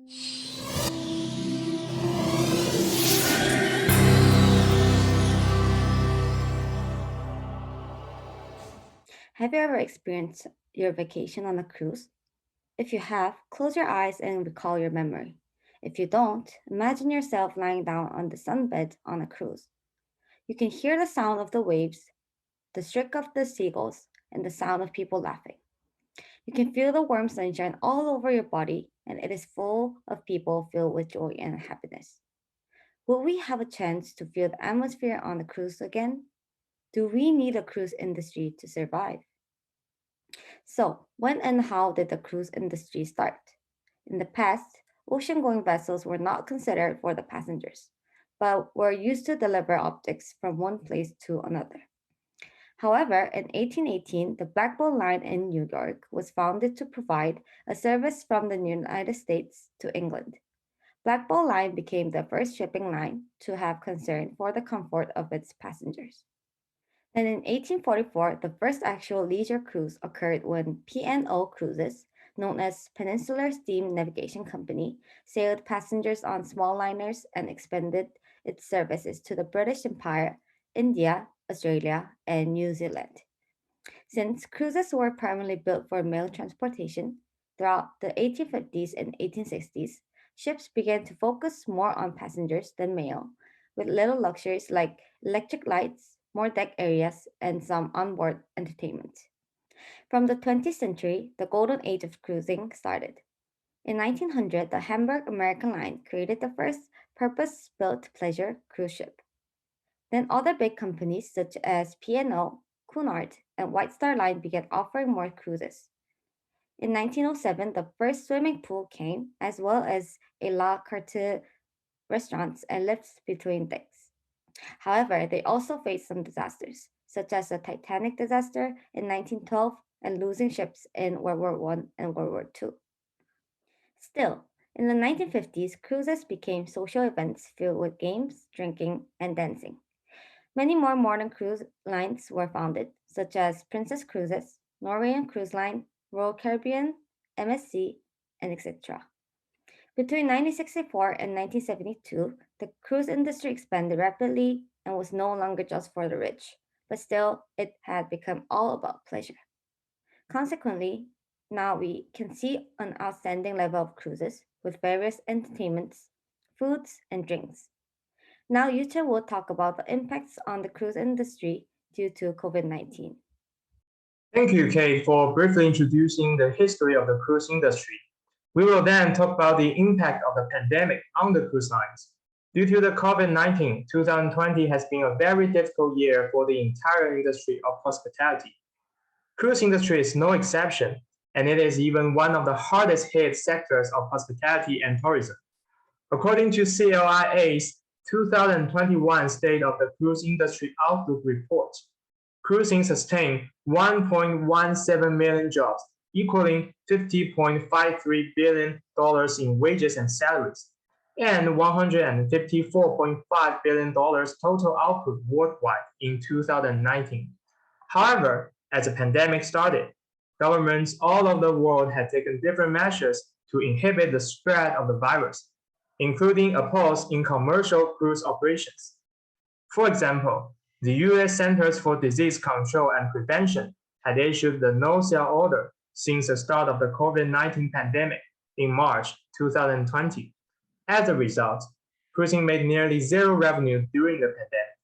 Have you ever experienced your vacation on a cruise? If you have, close your eyes and recall your memory. If you don't, imagine yourself lying down on the sunbed on a cruise. You can hear the sound of the waves, the shriek of the seagulls, and the sound of people laughing. You can feel the warm sunshine all over your body, and it is full of people filled with joy and happiness. Will we have a chance to feel the atmosphere on the cruise again? Do we need a cruise industry to survive? So, when and how did the cruise industry start? In the past, ocean going vessels were not considered for the passengers, but were used to deliver objects from one place to another. However, in 1818, the Black Bull Line in New York was founded to provide a service from the United States to England. Black Bull Line became the first shipping line to have concern for the comfort of its passengers. And in 1844, the first actual leisure cruise occurred when P&O Cruises, known as Peninsular Steam Navigation Company, sailed passengers on small liners and expanded its services to the British Empire, India, Australia, and New Zealand. Since cruises were primarily built for mail transportation, throughout the 1850s and 1860s, ships began to focus more on passengers than mail, with little luxuries like electric lights, more deck areas, and some onboard entertainment. From the 20th century, the golden age of cruising started. In 1900, the Hamburg American Line created the first purpose built pleasure cruise ship. Then other big companies such as P&O, Cunard, and White Star Line began offering more cruises. In 1907, the first swimming pool came, as well as a la carte restaurants and lifts between decks. However, they also faced some disasters, such as the Titanic disaster in 1912 and losing ships in World War I and World War II. Still, in the 1950s, cruises became social events filled with games, drinking, and dancing. Many more modern cruise lines were founded, such as Princess Cruises, Norwegian Cruise Line, Royal Caribbean, MSC, and etc. Between 1964 and 1972, the cruise industry expanded rapidly and was no longer just for the rich, but still, it had become all about pleasure. Consequently, now we can see an outstanding level of cruises with various entertainments, foods, and drinks. Now, Yucha will talk about the impacts on the cruise industry due to COVID 19. Thank you, Kate, for briefly introducing the history of the cruise industry. We will then talk about the impact of the pandemic on the cruise lines. Due to the COVID-19, 2020 has been a very difficult year for the entire industry of hospitality. Cruise industry is no exception, and it is even one of the hardest hit sectors of hospitality and tourism. According to CLIA's 2021 State of the Cruise Industry Outlook report, cruising sustained 1.17 million jobs, equaling $50.53 billion in wages and salaries, and $154.5 billion total output worldwide in 2019. However, as the pandemic started, governments all over the world had taken different measures to inhibit the spread of the virus, including a pause in commercial cruise operations. For example, the U.S. Centers for Disease Control and Prevention had issued the no-sail order since the start of the COVID-19 pandemic in March 2020. As a result, cruising made nearly zero revenue during the pandemic.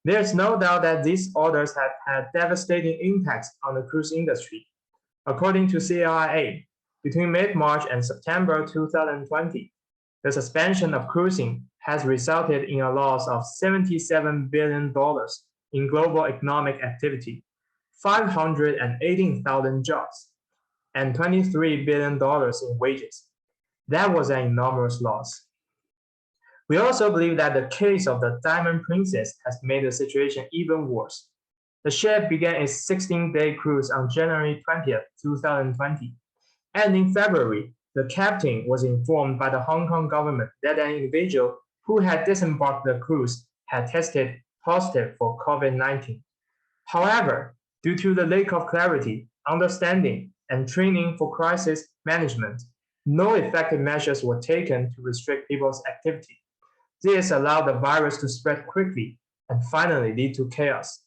There's no doubt that these orders have had devastating impacts on the cruise industry. According to CLIA, between mid-March and September 2020, the suspension of cruising has resulted in a loss of $77 billion in global economic activity, 518,000 jobs, and $23 billion in wages. That was an enormous loss. We also believe that the case of the Diamond Princess has made the situation even worse. The ship began its 16-day cruise on January 20th, 2020, and in February, the captain was informed by the Hong Kong government that an individual who had disembarked the cruise had tested positive for COVID-19. However, due to the lack of clarity, understanding, and training for crisis management, No effective measures were taken to restrict people's activity. This allowed the virus to spread quickly and finally lead to chaos.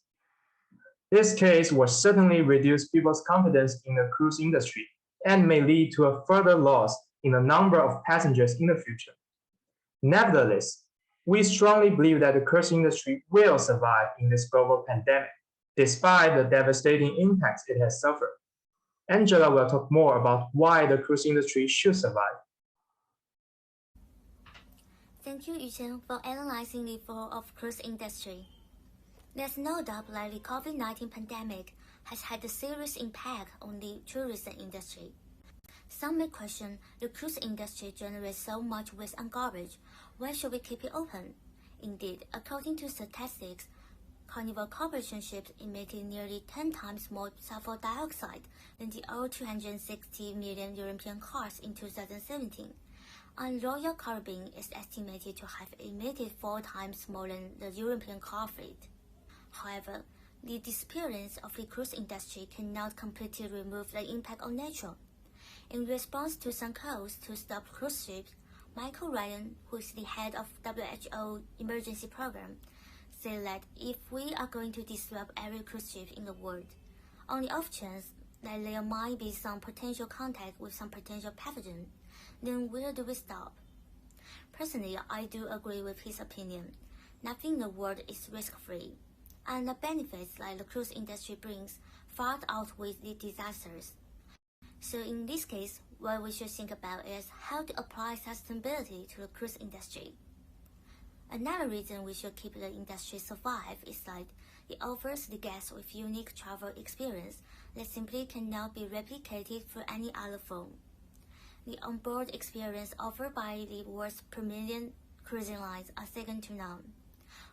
This case will certainly reduce people's confidence in the cruise industry and may lead to a further loss in the number of passengers in the future. Nevertheless, we strongly believe that the cruise industry will survive in this global pandemic, despite the devastating impacts it has suffered. Angela will talk more about why the cruise industry should survive. Thank you, Yuchen, for analyzing the fall of cruise industry. There's no doubt that the COVID-19 pandemic has had a serious impact on the tourism industry. Some may question the cruise industry generates so much waste and garbage. Why should we keep it open? Indeed, according to statistics, Carnival Corporation ships emitted nearly 10 times more sulfur dioxide than the all 260 million European cars in 2017. And Royal Caribbean is estimated to have emitted 4 times more than the European car fleet. However, the disappearance of the cruise industry cannot completely remove the impact on nature. In response to some calls to stop cruise ships, Michael Ryan, who is the head of WHO emergency program, said that if we are going to disrupt every cruise ship in the world, on the off chance that there might be some potential contact with some potential pathogen, then where do we stop? Personally, I do agree with his opinion. Nothing in the world is risk-free, and the benefits that the cruise industry brings far outweigh the disasters. So in this case, what we should think about is how to apply sustainability to the cruise industry. Another reason we should keep the industry survive is that it offers the guests with unique travel experience that simply cannot be replicated through any other form. The onboard experience offered by the world's premier cruising lines are second to none.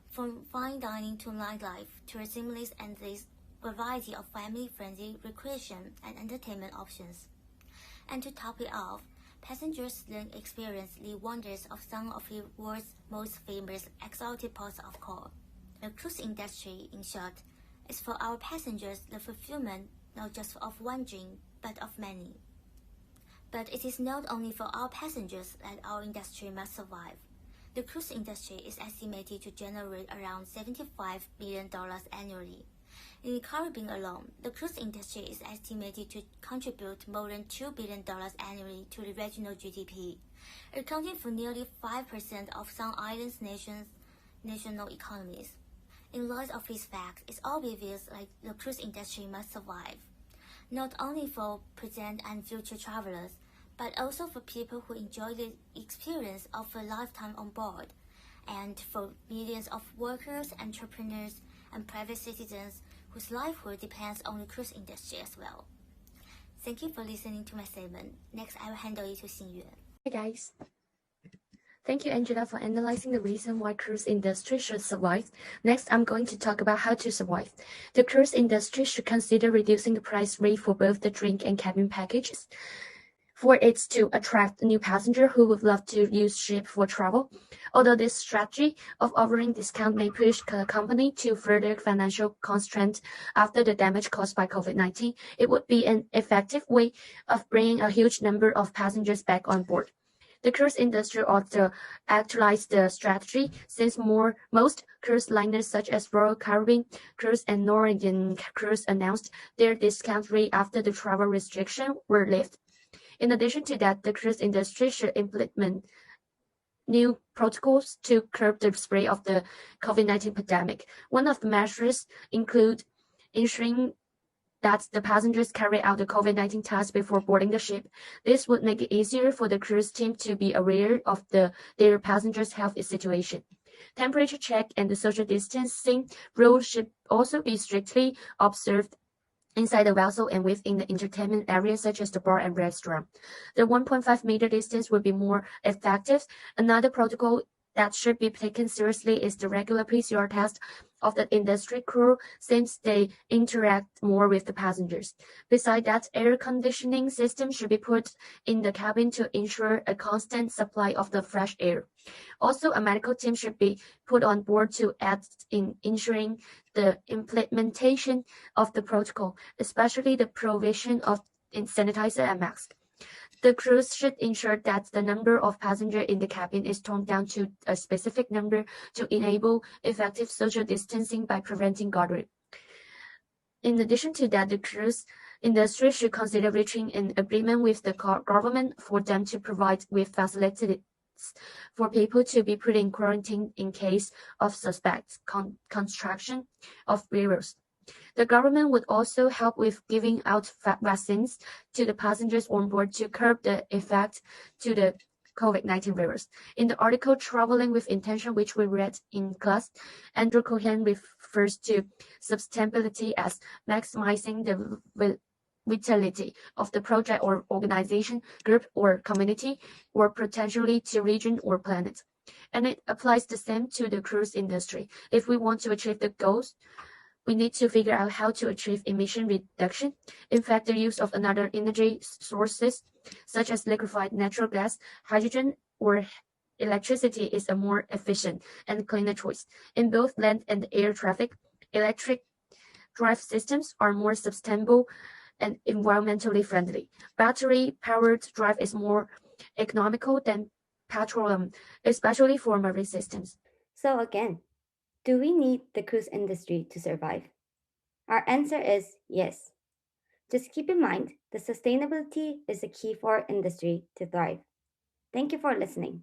From fine dining to nightlife to a seamless and this variety of family-friendly recreation and entertainment options. And to top it off, passengers then experience the wonders of some of the world's most famous exotic ports of call. The cruise industry, in short, is for our passengers the fulfillment not just of one dream, but of many. But it is not only for our passengers that our industry must survive. The cruise industry is estimated to generate around $75 billion annually. In the Caribbean alone, the cruise industry is estimated to contribute more than $2 billion annually to the regional GDP, accounting for nearly 5% of some island nations' national economies. In light of these facts, it's obvious that the cruise industry must survive, not only for present and future travelers, but also for people who enjoy the experience of a lifetime on board, and for millions of workers, entrepreneurs, and private citizens whose livelihood depends on the cruise industry as well. Thank you for listening to my statement. Next, I will handle it to Xingyue. Hey guys. Thank you, Angela, for analyzing the reason why cruise industry should survive. Next, I'm going to talk about how to survive. The cruise industry should consider reducing the price rate for both the drink and cabin packages, for it to attract new passengers who would love to use ship for travel. Although this strategy of offering discount may push the company to further financial constraints after the damage caused by COVID-19, it would be an effective way of bringing a huge number of passengers back on board. The cruise industry ought to actualize the strategy since most cruise liners such as Royal Caribbean Cruise and Norwegian Cruise announced their discount rate after the travel restrictions were lifted. In addition to that, the cruise industry should implement new protocols to curb the spread of the COVID-19 pandemic. One of the measures include ensuring that the passengers carry out the COVID-19 test before boarding the ship. This would make it easier for the cruise team to be aware of their passengers' health situation. Temperature check and the social distancing rules should also be strictly observed inside the vessel and within the entertainment areas such as the bar and restaurant. The 1.5-meter distance would be more effective. Another protocol that should be taken seriously is the regular PCR test of the industry crew since they interact more with the passengers. Besides that, air conditioning system should be put in the cabin to ensure a constant supply of the fresh air. Also, a medical team should be put on board to aid in ensuring the implementation of the protocol, especially the provision of sanitizer and masks. The cruise should ensure that the number of passengers in the cabin is toned down to a specific number to enable effective social distancing by preventing gathering. In addition to that, the cruise industry should consider reaching an agreement with the government for them to provide with facilities for people to be put in quarantine in case of suspect contraction of virus. The government would also help with giving out vaccines to the passengers on board to curb the effect to the COVID-19 virus. In the article Traveling with Intention, which we read in class, Andrew Cohen refers to sustainability as maximizing the vitality of the project or organization, group or community, or potentially to region or planet. And it applies the same to the cruise industry. If we want to achieve the goals, we need to figure out how to achieve emission reduction. In fact, the use of another energy sources, such as liquefied natural gas, hydrogen, or electricity is a more efficient and cleaner choice. In both land and air traffic, electric drive systems are more sustainable and environmentally friendly. Battery-powered drive is more economical than petroleum, especially for marine systems. So, again, do we need the cruise industry to survive? Our answer is yes. Just keep in mind that sustainability is the key for our industry to thrive. Thank you for listening.